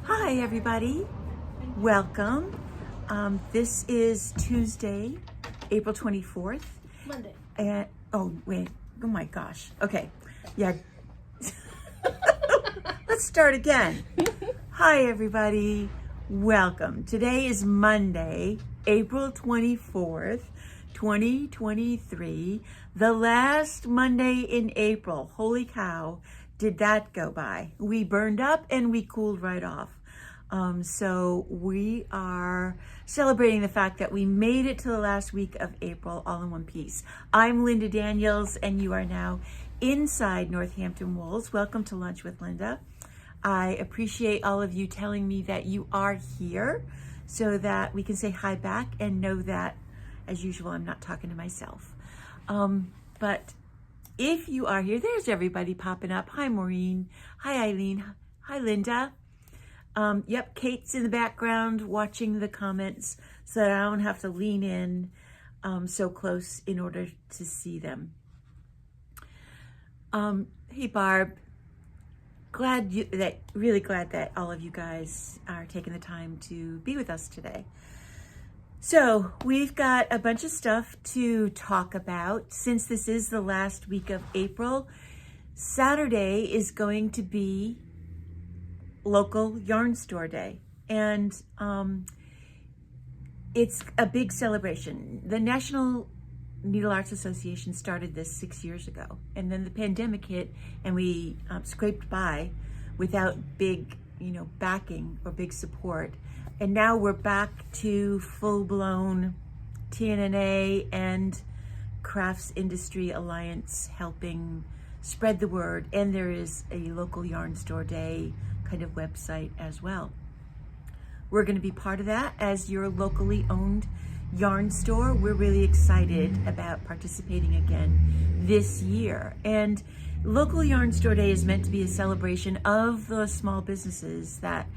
Hi everybody, welcome. This is Tuesday, April 24th. Monday. And, oh my gosh. Okay, yeah. Let's start again. Hi everybody, welcome. Today is Monday, April 24th, 2023. The last Monday in April. Holy cow, did that go by. We burned up and we cooled right off. So we are celebrating the fact that we made it to the last week of April all in one piece. I'm Linda Daniels and you are now inside Northampton Wolves. Welcome to Lunch with Linda. I appreciate all of you telling me that you are here so that we can say hi back and know that, as usual, I'm not talking to myself. But if you are here, there's everybody popping up. Hi, Maureen. Hi, Eileen. Hi, Linda. Yep, Kate's in the background watching the comments so that I don't have to lean in so close in order to see them. Hey, Barb. Really glad that all of you guys are taking the time to be with us today. So we've got a bunch of stuff to talk about. Since this is the last week of April, Saturday is going to be local yarn store day, and it's a big celebration. The National Needle Arts Association started this 6 years ago, and then the pandemic hit and we scraped by without big backing or big support, and now we're back to full-blown TNNA and Crafts Industry Alliance helping spread the word, and there is a local yarn store day kind of website as well. We're going to be part of that as your locally owned yarn store. We're really excited about participating again this year. And local yarn store day is meant to be a celebration of the small businesses that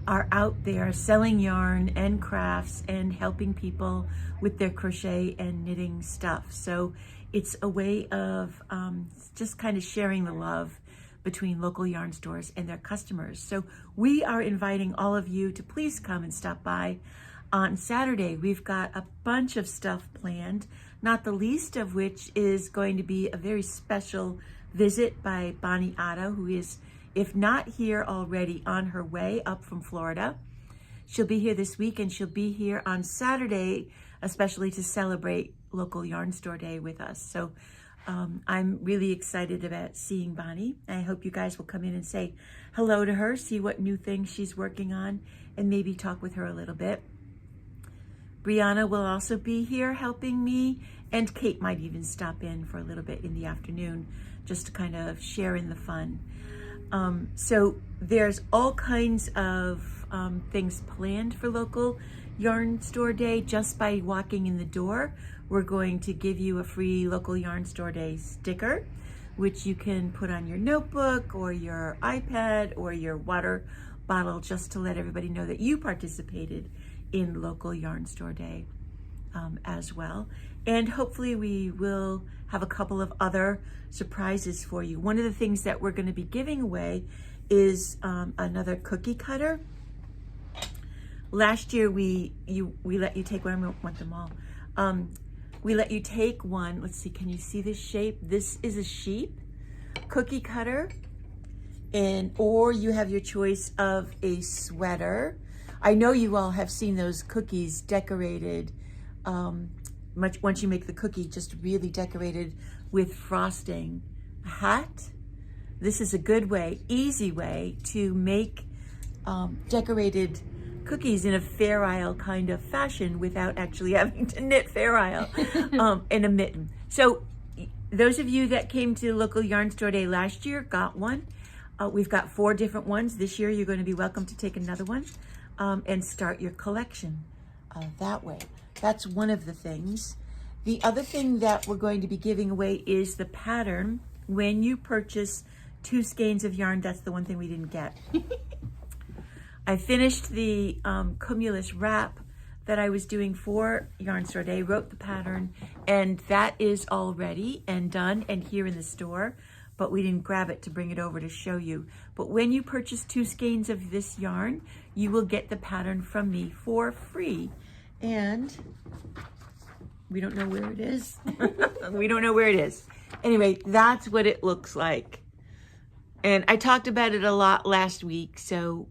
are out there selling yarn and crafts and helping people with their crochet and knitting stuff. So it's a way of just kind of sharing the love between local yarn stores and their customers. So we are inviting all of you to please come and stop by on Saturday. We've got a bunch of stuff planned, not the least of which is going to be a very special visit by Bonnie Otto, who is, if not here already, on her way up from Florida. She'll be here this week, and she'll be here on Saturday, especially to celebrate local yarn store day with us. So I'm really excited about seeing Bonnie. I hope you guys will come in and say hello to her, see what new things she's working on, and maybe talk with her a little bit. Brianna will also be here helping me, and Kate might even stop in for a little bit in the afternoon just to kind of share in the fun. So there's all kinds of things planned for local yarn store day. Just by walking in the door, we're going to give you a free local yarn store day sticker, which you can put on your notebook or your iPad or your water bottle, just to let everybody know that you participated in local yarn store day as well. And hopefully we will have a couple of other surprises for you. One of the things that we're going to be giving away is another cookie cutter. Last year we let you take one. I want them all. We let you take one. Let's see, can you see this shape? This is a sheep cookie cutter, or you have your choice of a sweater. I know you all have seen those cookies decorated, once you make the cookie, just really decorated with frosting. A hat. This is a good way, easy way to make decorated cookies in a Fair Isle kind of fashion without actually having to knit Fair Isle in a mitten. So those of you that came to local yarn store day last year got one. We've got 4 different ones. This year you're going to be welcome to take another one and start your collection that way. That's one of the things. The other thing that we're going to be giving away is the pattern. When you purchase 2 skeins of yarn, that's the one thing we didn't get. I finished the Cumulus wrap that I was doing for Yarn Store Day, wrote the pattern, and that is all ready and done and here in the store. but we didn't grab it to bring it over to show you. But when you purchase 2 skeins of this yarn, you will get the pattern from me for free. And we don't know where it is. We don't know where it is. Anyway, that's what it looks like. And I talked about it a lot last week. So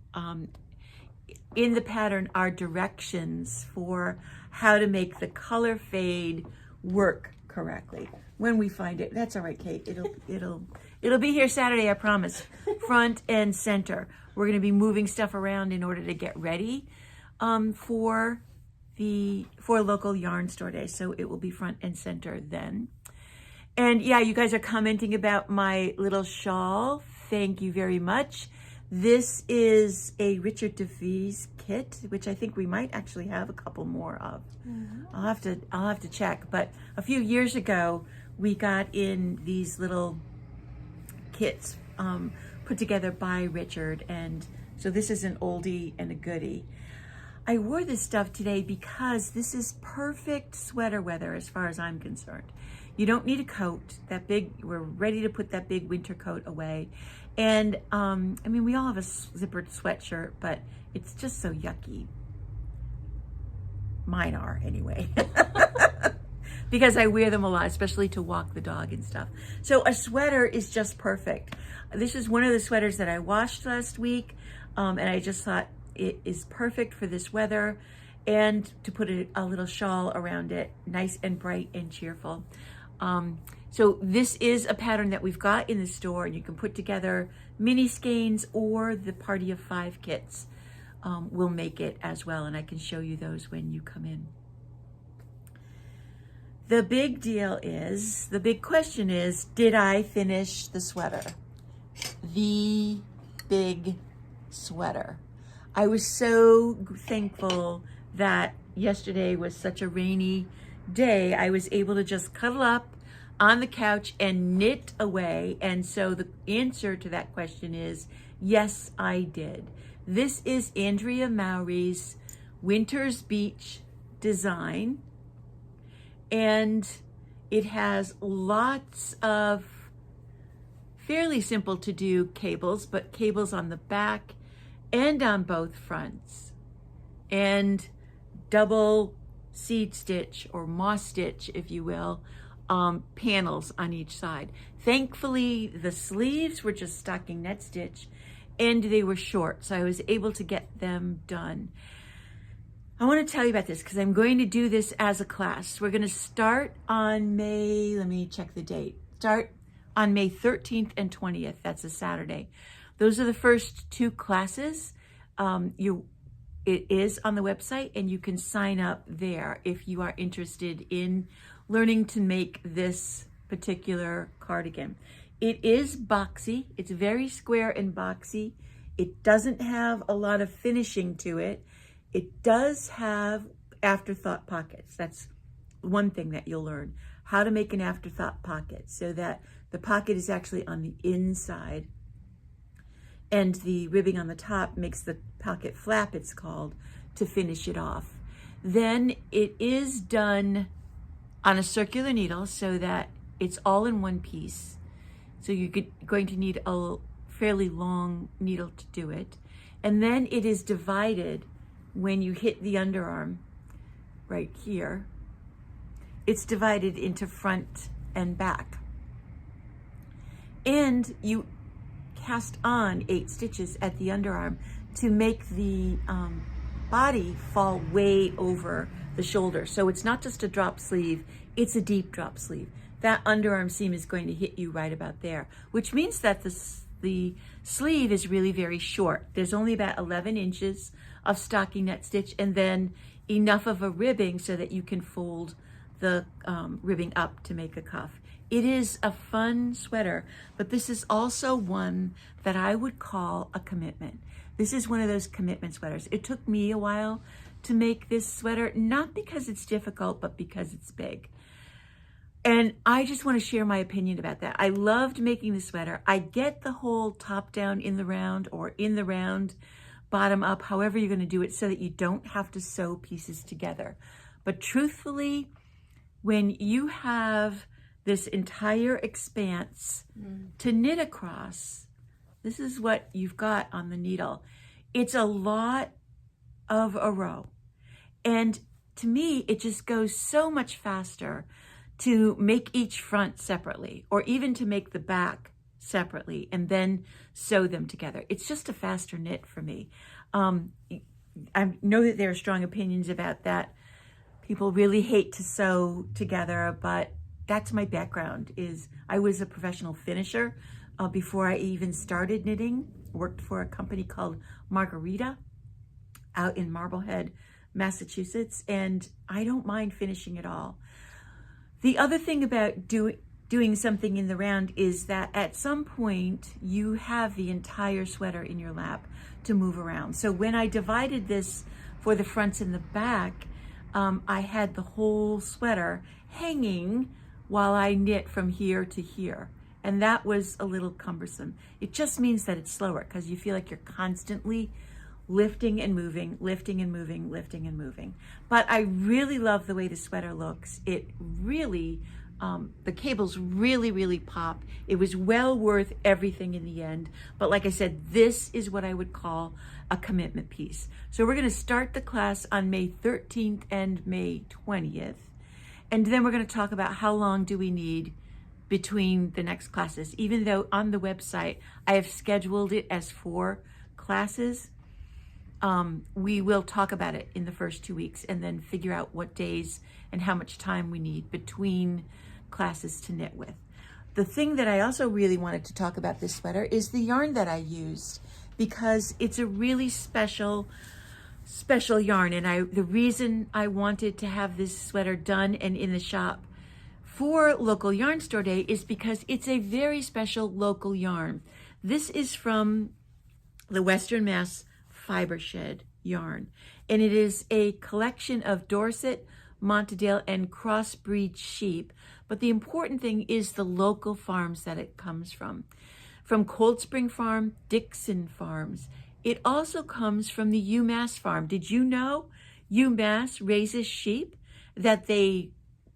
in the pattern are directions for how to make the color fade work correctly. When we find it, that's all right, Kate. It'll be here Saturday, I promise. Front and center. We're going to be moving stuff around in order to get ready for local yarn store day. So it will be front and center then. And yeah, you guys are commenting about my little shawl. Thank you very much. This is a Richard DeVries kit, which I think we might actually have a couple more of. Mm-hmm. I'll have to check. But a few years ago, we got in these little kits put together by Richard, and so this is an oldie and a goodie. I wore this stuff today because this is perfect sweater weather as far as I'm concerned. You don't need a coat that big. We're ready to put that big winter coat away. And I mean, we all have a zippered sweatshirt, but it's just so yucky. Mine are anyway. Because I wear them a lot, especially to walk the dog and stuff. So a sweater is just perfect. This is one of the sweaters that I washed last week, and I just thought it is perfect for this weather, and to put a little shawl around it, nice and bright and cheerful. So this is a pattern that we've got in the store, and you can put together mini skeins or the Party of 5 kits will make it as well, and I can show you those when you come in. The big deal is, the big question is, did I finish the sweater? The big sweater. I was so thankful that yesterday was such a rainy day. I was able to just cuddle up on the couch and knit away. And so the answer to that question is, yes, I did. This is Andrea Mowry's Winter's Beach design. And it has lots of fairly simple to do cables, but cables on the back and on both fronts, and double seed stitch or moss stitch, if you will, panels on each side. Thankfully, the sleeves were just stocking net stitch and they were short, so I was able to get them done. I want to tell you about this because I'm going to do this as a class. We're going to start on May, let me check the date. Start on May 13th and 20th. That's a Saturday. Those are the first 2 classes. It is on the website, and you can sign up there if you are interested in learning to make this particular cardigan. It is boxy. It's very square and boxy. It doesn't have a lot of finishing to it. It does have afterthought pockets. That's one thing that you'll learn, how to make an afterthought pocket so that the pocket is actually on the inside and the ribbing on the top makes the pocket flap, it's called, to finish it off. Then it is done on a circular needle so that it's all in one piece. So you're going to need a fairly long needle to do it. And then it is divided when you hit the underarm right here. It's divided into front and back. And you cast on 8 stitches at the underarm to make the body fall way over the shoulder. So it's not just a drop sleeve, it's a deep drop sleeve. That underarm seam is going to hit you right about there, which means that the sleeve is really very short. There's only about 11 inches of stocking net stitch, and then enough of a ribbing so that you can fold the ribbing up to make a cuff. It is a fun sweater, but this is also one that I would call a commitment. This is one of those commitment sweaters. It took me a while to make this sweater, not because it's difficult, but because it's big. And I just want to share my opinion about that. I loved making the sweater. I get the whole top down in the round or in the round, bottom up, however you're going to do it so that you don't have to sew pieces together. But truthfully, when you have this entire expanse to knit across. This is what you've got on the needle. It's a lot of a row. And to me, it just goes so much faster to make each front separately, or even to make the back separately and then sew them together. It's just a faster knit for me. I know that there are strong opinions about that. People really hate to sew together, but that's my background. Is I was a professional finisher before I even started knitting. Worked for a company called Margarita out in Marblehead, Massachusetts, and I don't mind finishing at all. The other thing about doing something in the round is that at some point you have the entire sweater in your lap to move around. So when I divided this for the fronts and the back, I had the whole sweater hanging while I knit from here to here. And that was a little cumbersome. It just means that it's slower because you feel like you're constantly lifting and moving, lifting and moving, lifting and moving. But I really love the way the sweater looks. It really, the cables really, really pop. It was well worth everything in the end. But like I said, this is what I would call a commitment piece. So we're gonna start the class on May 13th and May 20th. And then we're gonna talk about how long do we need between the next classes. Even though on the website, I have scheduled it as 4 classes, we will talk about it in the first 2 weeks and then figure out what days and how much time we need between classes to knit with. The thing that I also really wanted to talk about this sweater is the yarn that I used, because it's a really special yarn. And the reason I wanted to have this sweater done and in the shop for local yarn store day is because it's a very special local yarn. This is from the Western Mass Fiber Shed yarn, and it is a collection of Dorset, Montedale, and crossbreed sheep. But the important thing is the local farms that it comes from Cold Spring Farm, Dixon Farms. It also comes from the UMass farm. Did you know UMass raises sheep, that they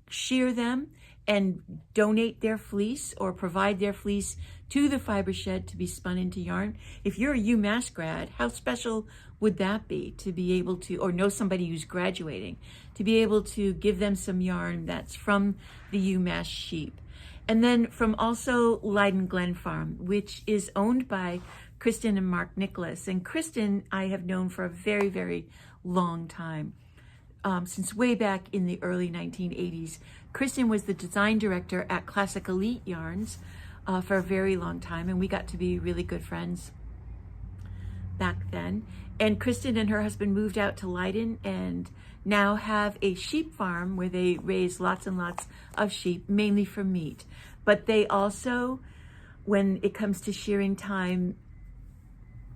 shear them and donate their fleece or provide their fleece to the fiber shed to be spun into yarn? If you're a UMass grad, how special would that be to be able to, or know somebody who's graduating, to be able to give them some yarn that's from the UMass sheep? And then from also Leyden Glen Farm, which is owned by Kristen and Mark Nicholas. And Kristen I have known for a very, very long time. Since way back in the early 1980s. Kristen was the design director at Classic Elite Yarns for a very long time, and we got to be really good friends back then. And Kristen and her husband moved out to Leyden and now have a sheep farm where they raise lots and lots of sheep, mainly for meat. But they also, when it comes to shearing time,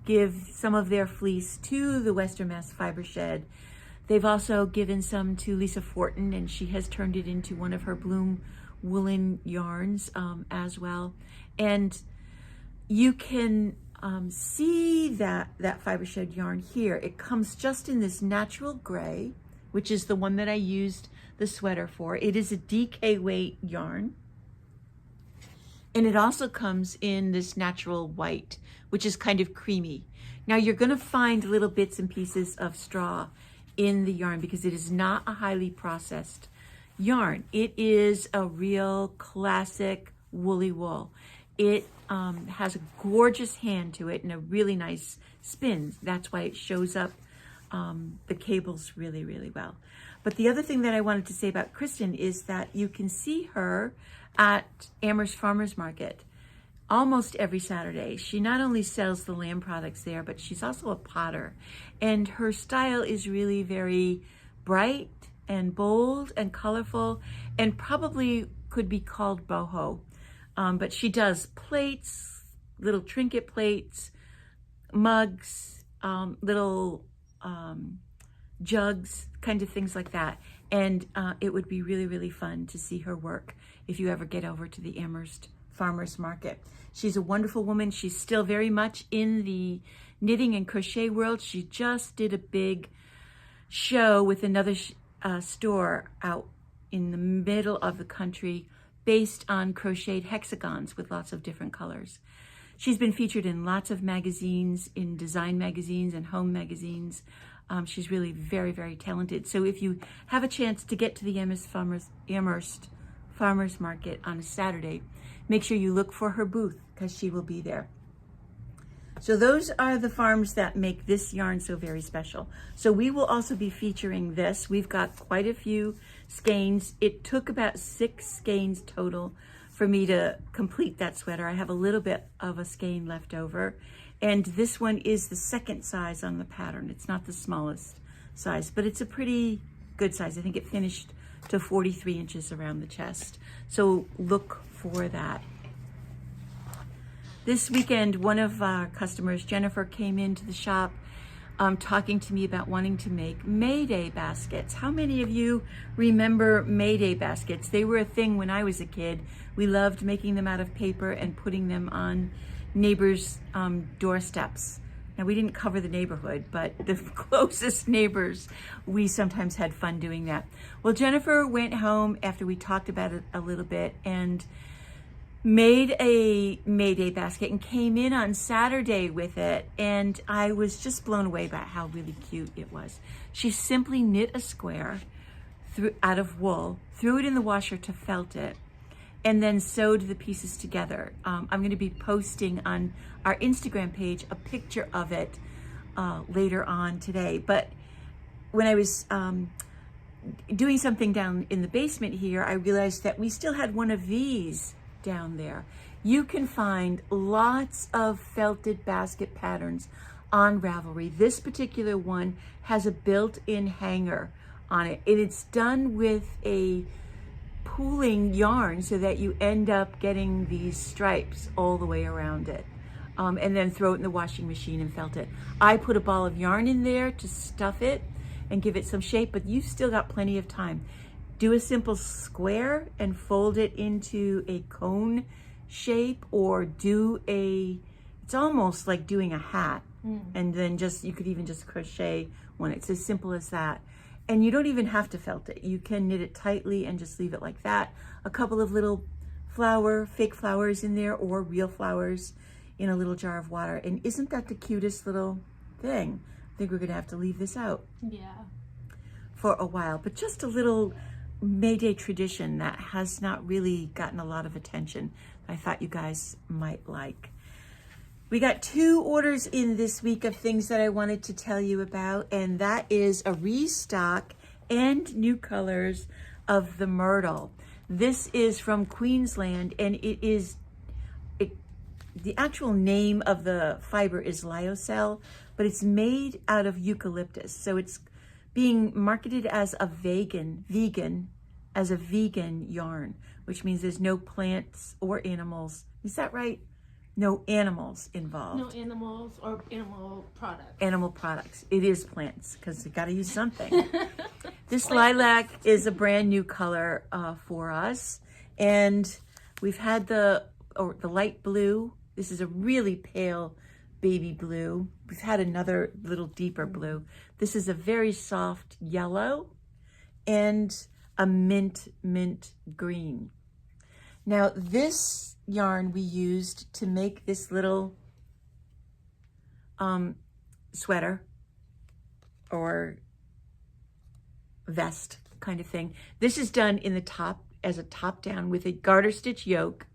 give some of their fleece to the Western Mass Fiber Shed. They've also given some to Lisa Fortin, and she has turned it into one of her Bloom woolen yarns as well. And you can see that fiber shed yarn here. It comes just in this natural gray, which is the one that I used the sweater for. It is a DK weight yarn. And it also comes in this natural white, which is kind of creamy. Now you're gonna find little bits and pieces of straw in the yarn because it is not a highly processed yarn. It is a real classic woolly wool. It has a gorgeous hand to it and a really nice spin. That's why it shows up the cables really, really well. But the other thing that I wanted to say about Kristen is that you can see her at Amherst Farmers Market almost every Saturday. She not only sells the lamb products there, but she's also a potter. And her style is really very bright and bold and colorful and probably could be called boho. But she does plates, little trinket plates, mugs, little jugs, kind of things like that. And it would be really, really fun to see her work if you ever get over to the Amherst Farmers Market. She's a wonderful woman. She's still very much in the knitting and crochet world. She just did a big show with another store out in the middle of the country based on crocheted hexagons with lots of different colors. She's been featured in lots of magazines, in design magazines and home magazines. She's really very, very talented. So if you have a chance to get to the Amherst Farmers Market on a Saturday, make sure you look for her booth because she will be there. So those are the farms that make this yarn so very special. So we will also be featuring this. We've got quite a few skeins. It took about 6 skeins total for me to complete that sweater. I have a little bit of a skein left over. And this one is the second size on the pattern. It's not the smallest size, but it's a pretty good size. I think it finished to 43 inches around the chest. So look for that. This weekend, one of our customers, Jennifer, came into the shop talking to me about wanting to make Mayday baskets. How many of you remember Mayday baskets? They were a thing when I was a kid. We loved making them out of paper and putting them on neighbors' doorsteps. Now, we didn't cover the neighborhood, but the closest neighbors, we sometimes had fun doing that. Well, Jennifer went home after we talked about it a little bit and made a Mayday basket and came in on Saturday with it. And I was just blown away by how really cute it was. She simply knit a square out of wool, threw it in the washer to felt it, and then sewed the pieces together. I'm going to be posting on our Instagram page a picture of it later on today. But when I was doing something down in the basement here, I realized that we still had one of these down there. You can find lots of felted basket patterns on Ravelry. This particular one has a built-in hanger on it, and it's done with a pooling yarn so that you end up getting these stripes all the way around it, and then throw it in the washing machine and felt it. I put a ball of yarn in there to stuff it and give it some shape, but you've still got plenty of time. Do a simple square and fold it into a cone shape, or it's almost like doing a hat, and then you could even just crochet one. It's as simple as that. And you don't even have to felt it. You can knit it tightly and just leave it like that. A couple of little fake flowers in there, or real flowers in a little jar of water. And isn't that the cutest little thing? I think we're gonna have to leave this out for a while. But just a little Mayday tradition that has not really gotten a lot of attention. I thought you guys might like. We got 2 orders in this week of things that I wanted to tell you about, and that is a restock and new colors of the myrtle. This is from Queensland, and the actual name of the fiber is lyocell, but it's made out of eucalyptus. So it's being marketed as a vegan yarn, which means there's no plants or animals. Is that right? No animals involved. No animals or animal products. Animal products. It is plants, because you got to use something. This lilac is a brand new color for us. And we've had the light blue. This is a really pale baby blue. We've had another little deeper blue. This is a very soft yellow and a mint green. Now, this yarn we used to make this little sweater or vest kind of thing. This is done in the top as a top down with a garter stitch yoke,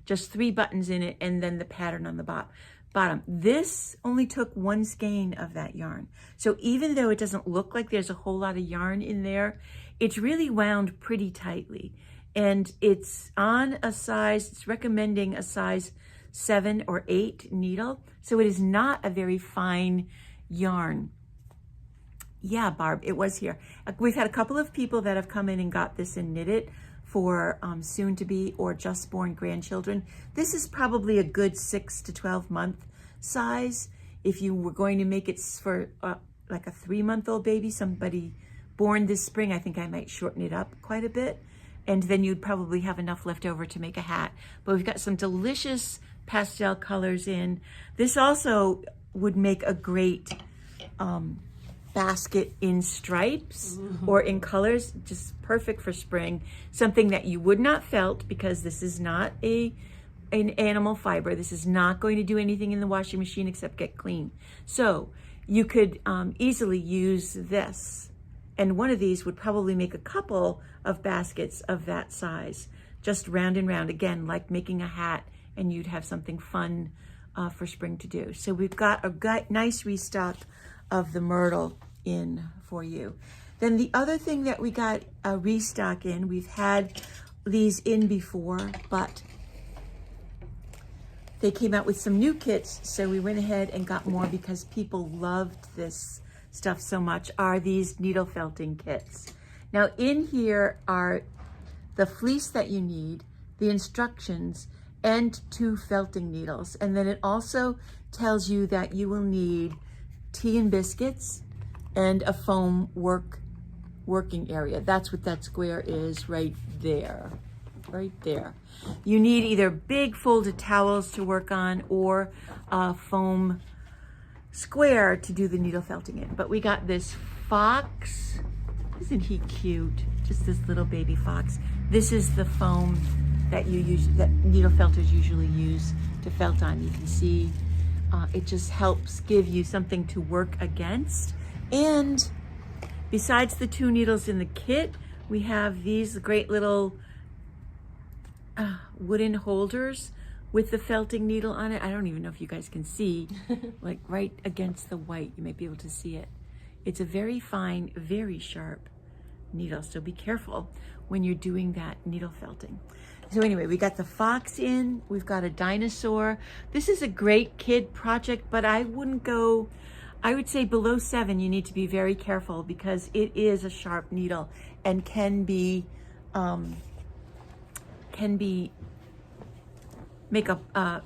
just 3 buttons in it, and then the pattern on the bottom. This only took 1 skein of that yarn. So even though it doesn't look like there's a whole lot of yarn in there, it's really wound pretty tightly. And it's on it's recommending a size 7 or 8 needle. So it is not a very fine yarn. Yeah, Barb, it was here. We've had a couple of people that have come in and got this and knit it for soon to be or just born grandchildren. This is probably a good 6 to 12 month size. If you were going to make it for like a 3-month-old baby, somebody born this spring, I think I might shorten it up quite a bit. And then you'd probably have enough left over to make a hat. But we've got some delicious pastel colors in. This also would make a great basket in stripes or in colors, just perfect for spring. Something that you would not felt, because this is not an animal fiber. This is not going to do anything in the washing machine except get clean. So you could easily use this. And one of these would probably make a couple of baskets of that size, just round and round, again, like making a hat, and you'd have something fun for spring to do. So we've got a nice restock of the myrtle in for you. Then the other thing that we got a restock in, we've had these in before, but they came out with some new kits, so we went ahead and got more because people loved this stuff so much, are these needle felting kits. Now in here are the fleece that you need, the instructions, and 2 felting needles. And then it also tells you that you will need tea and biscuits and a foam working area. That's what that square is right there. Right there. You need either big folded towels to work on or a foam square to do the needle felting in. But we got this fox. Isn't he cute? Just this little baby fox. This is the foam that that needle felters usually use to felt on. You can see it just helps give you something to work against. And besides the 2 needles in the kit, we have these great little wooden holders with the felting needle on it. I don't even know if you guys can see, like right against the white, you might be able to see it. It's a very fine, very sharp needle, so be careful when you're doing that needle felting. So anyway, we got the fox in, we've got a dinosaur. This is a great kid project, but I would say below 7, you need to be very careful because it is a sharp needle and can make a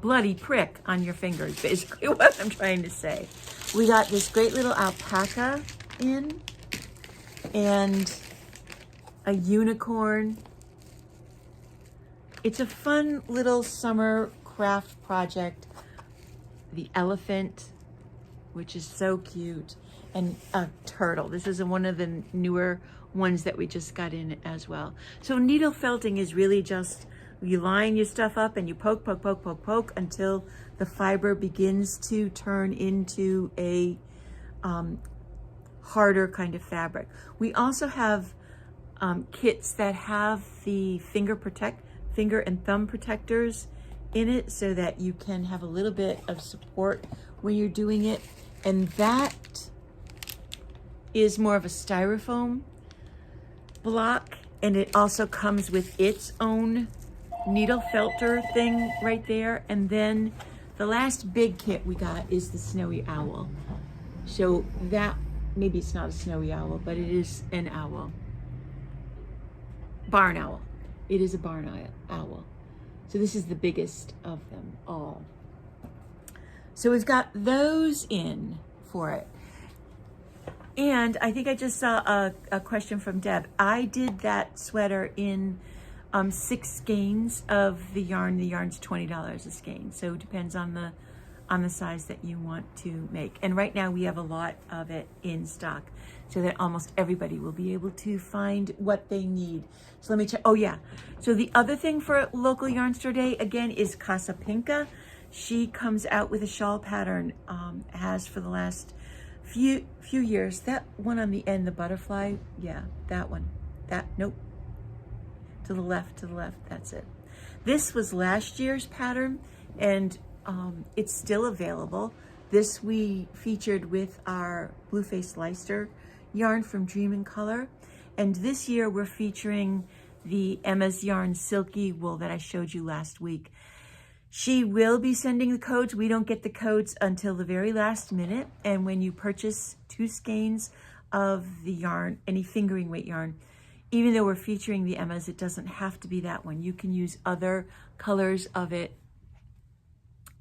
bloody prick on your fingers, basically what I'm trying to say. We got this great little alpaca in, and a unicorn. It's a fun little summer craft project. The elephant, which is so cute, and a turtle. This is one of the newer ones that we just got in as well. So needle felting is really just you line your stuff up and you poke until the fiber begins to turn into a harder kind of fabric. We also have kits that have the finger and thumb protectors in it so that you can have a little bit of support when you're doing it. And that is more of a styrofoam block, and it also comes with its own needle felter thing right there. And then the last big kit we got is the snowy owl. So that, maybe it's not a snowy owl, but it is an owl. Barn owl. It is a barn owl. So this is the biggest of them all. So we've got those in for it. And I think I just saw a question from Deb. I did that sweater in 6 skeins of the yarn. The yarn's $20 a skein. So it depends on the size that you want to make. And right now we have a lot of it in stock so that almost everybody will be able to find what they need. So let me check. Oh yeah. So the other thing for local yarn store day again is Casa Pinka. She comes out with a shawl pattern, has for the last few years. That one on the end, the butterfly, yeah, that one. Nope. To the left, that's it. This was last year's pattern, and it's still available. This we featured with our Blue-Faced Leicester yarn from Dream in Color. And this year we're featuring the Emma's Yarn Silky Wool that I showed you last week. She will be sending the codes. We don't get the codes until the very last minute. And when you purchase 2 skeins of the yarn, any fingering weight yarn, even though we're featuring the Emma's, it doesn't have to be that one. You can use other colors of it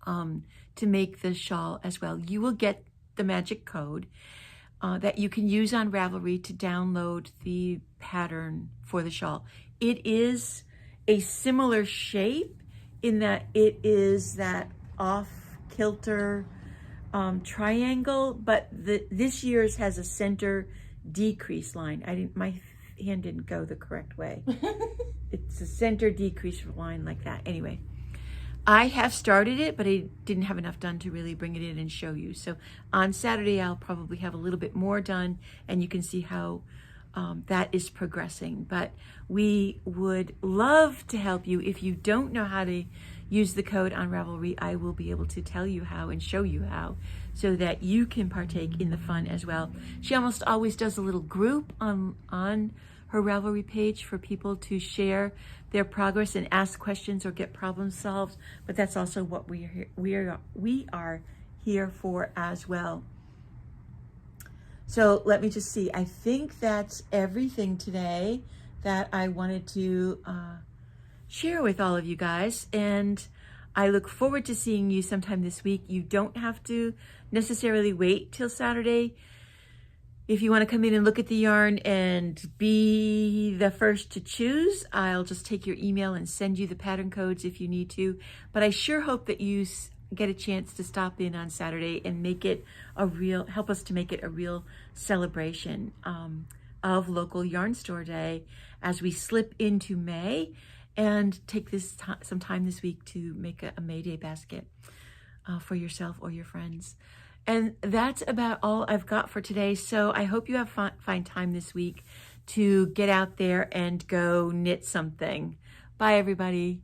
to make the shawl as well. You will get the magic code that you can use on Ravelry to download the pattern for the shawl. It is a similar shape in that it is that off-kilter triangle, but this year's has a center decrease line. My hand didn't go the correct way. It's a center decrease line like that. Anyway, I have started it, but I didn't have enough done to really bring it in and show you. So on Saturday, I'll probably have a little bit more done, and you can see how that is progressing. But we would love to help you. If you don't know how to use the code on Ravelry, I will be able to tell you how and show you how, so that you can partake in the fun as well. She almost always does a little group on her Ravelry page for people to share their progress and ask questions or get problems solved. But that's also what we are here for as well. So let me just see. I think that's everything today that I wanted to share with all of you guys. And I look forward to seeing you sometime this week. You don't have to necessarily wait till Saturday. If you want to come in and look at the yarn and be the first to choose, I'll just take your email and send you the pattern codes if you need to. But I sure hope that you get a chance to stop in on Saturday and make it help us to make it a real celebration of Local Yarn Store Day as we slip into May, and take some time this week to make a Mayday basket for yourself or your friends. And that's about all I've got for today. So I hope you have find time this week to get out there and go knit something. Bye, everybody.